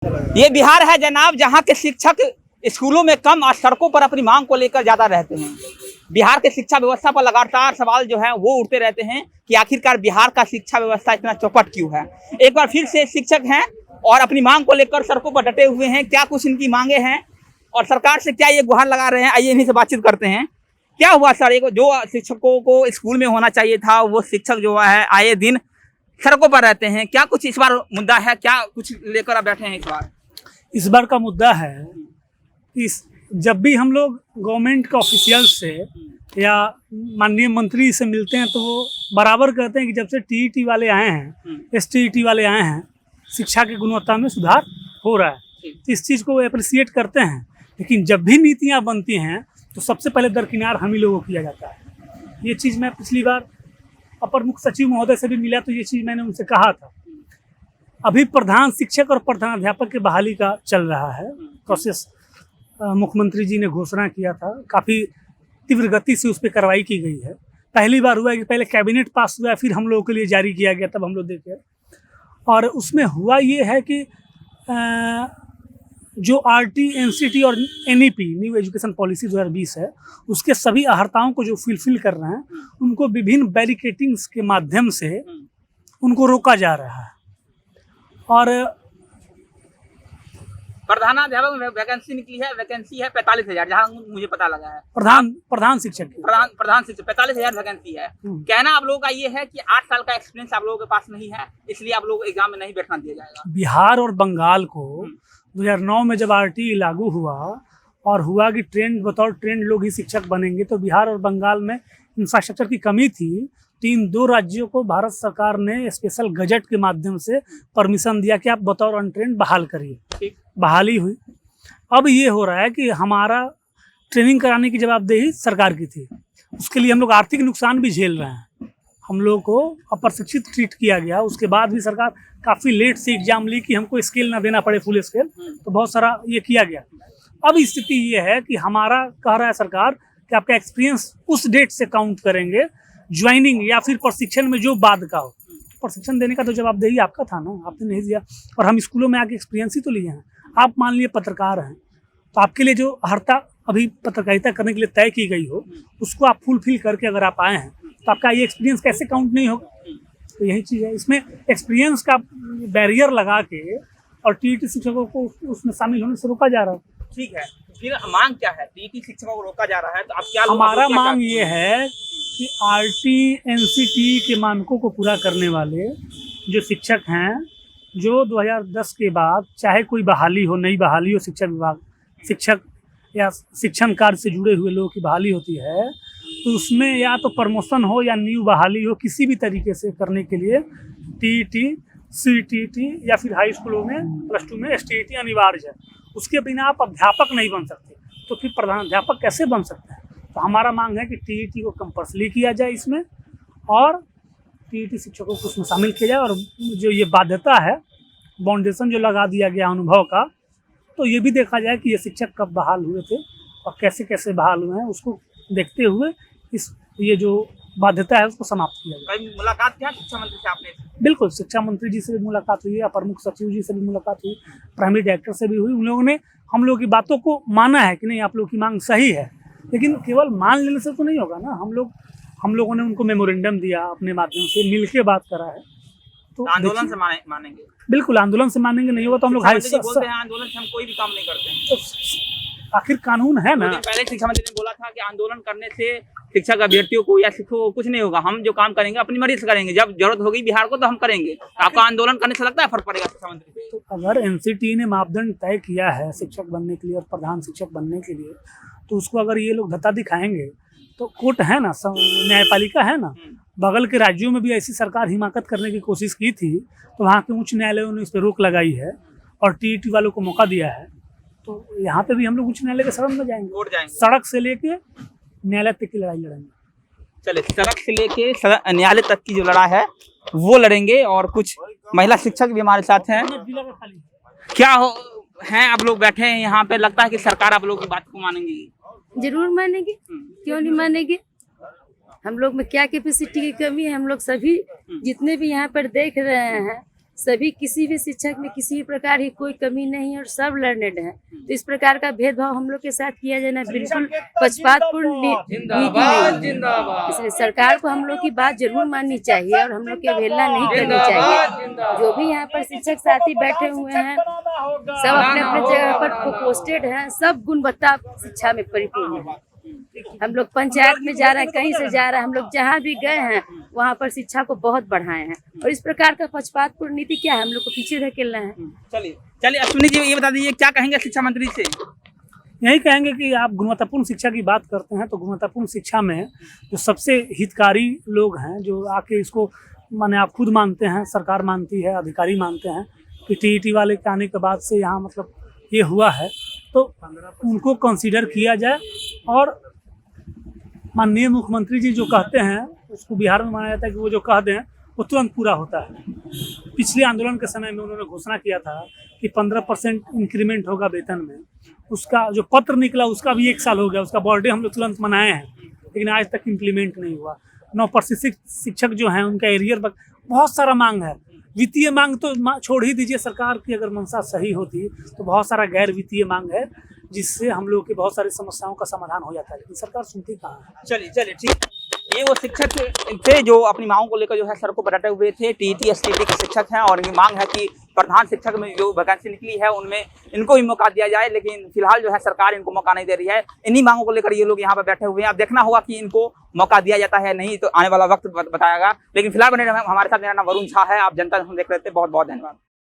ये बिहार है जनाब, जहाँ के शिक्षक स्कूलों में कम और सड़कों पर अपनी मांग को लेकर ज्यादा रहते हैं। बिहार के शिक्षा व्यवस्था पर लगातार सवाल जो है वो उठते रहते हैं कि आखिरकार बिहार का शिक्षा व्यवस्था इतना चौपट क्यों है। एक बार फिर से शिक्षक हैं और अपनी मांग को लेकर सड़कों पर डटे हुए हैं। क्या कुछ इनकी मांगे हैं और सरकार से क्या ये गुहार लगा रहे हैं, आइए इन्हीं से बातचीत करते हैं। क्या हुआ सर, जो शिक्षकों को स्कूल में होना चाहिए था वो शिक्षक जो है आए दिन सड़कों पर रहते हैं। क्या कुछ इस बार मुद्दा है, क्या कुछ लेकर आप बैठे हैं इस बार? इस बार का मुद्दा है कि जब भी हम लोग गवर्नमेंट के ऑफिशियल से या माननीय मंत्री से मिलते हैं तो वो बराबर कहते हैं कि जब से टीईटी वाले आए हैं, एसटीईटी वाले आए हैं, शिक्षा की गुणवत्ता में सुधार हो रहा है। तो इस चीज़ को वो अप्रिशिएट करते हैं। लेकिन जब भी नीतियाँ बनती हैं तो सबसे पहले दरकिनार हम ही लोगों को किया जाता है। ये चीज़ मैं पिछली बार अपर मुख्य सचिव महोदय से भी मिला तो ये चीज़ मैंने उनसे कहा था। अभी प्रधान शिक्षक और प्रधानाध्यापक की बहाली का चल रहा है प्रोसेस। मुख्यमंत्री जी ने घोषणा किया था, काफ़ी तीव्र गति से उस पर कार्रवाई की गई है। पहली बार हुआ है कि पहले कैबिनेट पास हुआ, फिर हम लोगों के लिए जारी किया गया, तब हम लोग देखे। और उसमें हुआ ये है कि जो आरटी, एनसीटी और एनईपी न्यू एजुकेशन पॉलिसी 2020 है, उसके सभी अहर्ताओं को जो फुलफिल कर रहे हैं उनको विभिन्न बैरिकेटिंग्स के माध्यम से उनको रोका जा रहा है। और प्रधानाध्यापक में वैकेंसी निकली है, वैकेंसी है 45,000, जहाँ मुझे पता लगा है। प्रधान शिक्षक की प्रधान शिक्षक 45,000 वैकेंसी है। कहना आप लोगों का ये है कि 8 साल का एक्सपीरियंस आप लोगों के पास नहीं है, इसलिए आप लोगों को एग्जाम में नहीं बैठना दिया जाएगा। बिहार और बंगाल को 2009 में जब आरटी लागू हुआ और हुआ कि बतौर ट्रेंड लोग ही शिक्षक बनेंगे, तो बिहार और बंगाल में इंफ्रास्ट्रक्चर की कमी थी। दो राज्यों को भारत सरकार ने स्पेशल गजट के माध्यम से परमिशन दिया कि आप बतौर अनट्रेंड बहाल करिए। बहाली हुई। अब ये हो रहा है कि हमारा ट्रेनिंग कराने की जवाबदेही सरकार की थी, उसके लिए हम लोग आर्थिक नुकसान भी झेल रहे हैं। हम लोग को अप्रशिक्षित ट्रीट किया गया, उसके बाद भी सरकार काफ़ी लेट से एग्जाम ली कि हमको स्केल ना देना पड़े, फुल स्केल, तो बहुत सारा ये किया गया। अब स्थिति ये है कि हमारा कह रहा है सरकार कि आपका एक्सपीरियंस उस डेट से काउंट करेंगे ज्वाइनिंग या फिर प्रशिक्षण में जो बाद का हो। प्रशिक्षण देने का तो जवाबदेही आपका था ना, आपने नहीं दिया। और हम स्कूलों में आके एक्सपीरियंस ही तो लिए हैं। आप मान लिए पत्रकार हैं तो आपके लिए जो अहर्ता अभी पत्रकारिता करने के लिए तय की गई हो, उसको आप फुलफिल करके अगर आप आए हैं तो आपका ये एक्सपीरियंस कैसे काउंट नहीं होगा? तो यही चीज़ है, इसमें एक्सपीरियंस का बैरियर लगा के और टीईटी शिक्षकों को उसमें शामिल होने से रोका जा रहा है। ठीक है, फिर मांग क्या है? टीईटी शिक्षकों को रोका जा रहा है तो अब क्या? हमारा मांग ये है कि आरटी, एनसीटी के मानकों को पूरा करने वाले जो शिक्षक हैं, जो 2010 के बाद चाहे कोई बहाली हो, नई बहाली हो, शिक्षा विभाग, शिक्षक या शिक्षण कार्य से जुड़े हुए लोगों की बहाली होती है, तो उसमें या तो प्रमोशन हो या न्यू बहाली हो, किसी भी तरीके से करने के लिए टीईटी, सीटीटी या फिर हाई स्कूलों में +2 में एसटीईटी अनिवार्य है। उसके बिना आप अध्यापक नहीं बन सकते, तो फिर प्रधानाध्यापक कैसे बन सकते हैं? तो हमारा मांग है कि टीईटी को कंपल्सरी किया जाए इसमें, और टीईटी शिक्षकों को उसमें शामिल किया जाए। और जो ये बाध्यता है, बाउंडेशन जो लगा दिया गया अनुभव का, तो ये भी देखा जाए कि ये शिक्षक कब बहाल हुए थे और कैसे कैसे बहाल हुए हैं, उसको देखते हुए ये जो बाध्यता है उसको समाप्त किया जाए। कहीं मुलाकात किया शिक्षा मंत्री से आपने? बिल्कुल, शिक्षा मंत्री जी से भी मुलाकात हुई है, अपर मुख्य सचिव जी से भी मुलाकात हुई, प्राइमरी डायरेक्टर से भी हुई। उन लोगों ने हम लोगों की बातों को माना है कि नहीं, आप लोगों की मांग सही है। लेकिन केवल मान लेने से तो नहीं होगा ना। हम लोगों ने उनको मेमोरेंडम दिया, अपने माध्यम से मिल के बात करा है। तो आंदोलन से मानेंगे? बिल्कुल, आंदोलन से मानेंगे, नहीं होगा तो हम लोग बोलते हैं आंदोलन से हम कोई भी काम नहीं करते हैं। तो आखिर कानून है ना। पहले शिक्षा मंत्री ने बोला था कि आंदोलन करने से शिक्षक अभ्यर्थियों को या शिक्षकों को कुछ नहीं होगा, हम जो काम करेंगे अपनी मर्जी से करेंगे, जब जरूरत होगी बिहार को तो हम करेंगे। आपका आंदोलन करने से लगता है फर्क पड़ेगा शिक्षा मंत्री पे? तो अगर एनसीटी ने मापदंड तय किया है शिक्षक बनने के लिए और प्रधान शिक्षक बनने के लिए, तो उसको अगर ये लोग धत्ता दिखाएंगे तो कोर्ट है ना, न्यायपालिका है ना। बगल के राज्यों में भी ऐसी सरकार हिमाकत करने की कोशिश की थी, तो वहाँ के उच्च न्यायालयों ने इस पर रोक लगाई है और टीईटी वालों को मौका दिया है। तो यहाँ पे भी हम लोग उच्च न्यायालय के शरण में जाएंगे, सड़क से लेके न्यायालय तक की लड़ाई लड़ेंगे। चले, सड़क से लेके न्यायालय तक की जो लड़ाई है वो लड़ेंगे। और कुछ महिला शिक्षक भी हमारे साथ हैं। क्या हो हैं आप लोग बैठे हैं यहाँ पे, लगता है कि सरकार आप लोगों की बात को मानेंगी? जरूर मानेगी, क्यों नहीं मानेगी। हम लोग में क्या कैपेसिटी की कमी है, हम लोग सभी जितने भी यहाँ पर देख रहे हैं सभी किसी भी शिक्षक में किसी भी प्रकार की कोई कमी नहीं है और सब लर्नेड है। तो इस प्रकार का भेदभाव हम लोग के साथ किया जाना बिल्कुल पक्षपातपूर्ण नीति नहीं है। इसलिए सरकार को हम लोग की बात जरूर माननी चाहिए और हम लोग की अवहेलना नहीं करनी चाहिए। जो भी यहाँ पर शिक्षक साथी बैठे हुए हैं सब अपने अपने जगह पर पोस्टेड हैं, सब गुणवत्ता शिक्षा में परिपूर्ण है। हम लोग पंचायत में जा रहे हैं, कहीं से जा रहे हैं, हम लोग जहाँ भी गए हैं वहाँ पर शिक्षा को बहुत बढ़ाए हैं और इस प्रकार का पक्षपातपूर्ण नीति क्या है, हम लोग को पीछे धकेलना है। चलिए चलिए अश्विनी जी ये बता दीजिए क्या कहेंगे शिक्षा मंत्री से? यही कहेंगे कि आप गुणवत्तापूर्ण शिक्षा की बात करते हैं तो गुणवत्तापूर्ण शिक्षा में जो सबसे हितकारी लोग हैं, जो आके इसको माने आप खुद मानते हैं, सरकार मानती है, अधिकारी मानते हैं कि टीईटी वाले के आने के बाद से यहाँ मतलब ये हुआ है, तो उनको कंसीडर किया जाए और माननीय मुख्यमंत्री जी जो कहते हैं उसको बिहार में माना जाता है कि वो जो कह दें वो तुरंत पूरा होता है। पिछले आंदोलन के समय में उन्होंने घोषणा किया था कि 15% इंक्रीमेंट होगा वेतन में। उसका जो पत्र निकला उसका भी 1 साल हो गया, उसका बर्थडे हम लोग तुरंत मनाए हैं, लेकिन आज तक इम्प्लीमेंट नहीं हुआ। 9% शिक्षक जो हैं उनका एरियर बहुत सारा मांग है। वित्तीय मांग तो छोड़ ही दीजिए, सरकार की अगर मंशा सही होती तो बहुत सारा गैर वित्तीय मांग है जिससे हम लोग की बहुत सारी समस्याओं का समाधान हो जाता है, लेकिन सरकार सुनती कहाँ है। चलिए चलिए ठीक, ये वो शिक्षक थे जो अपनी मांगों को लेकर जो है सड़कों पर डटे हुए थे। टीईटी एसटीईटी के शिक्षक हैं और इनकी मांग है कि प्रधान शिक्षक में जो वैकेंसी निकली है उनमें इनको भी मौका दिया जाए, लेकिन फिलहाल जो है सरकार इनको मौका नहीं दे रही है। इन्हीं मांगों को लेकर ये लोग यहाँ पर बैठे हुए हैं। अब देखना होगा कि इनको मौका दिया जाता है नहीं, तो आने वाला वक्त बताएगा। लेकिन फिलहाल बने हमारे साथ, मेरा नाम वरुण झा है, आप जनता देख रहे थे। बहुत बहुत धन्यवाद।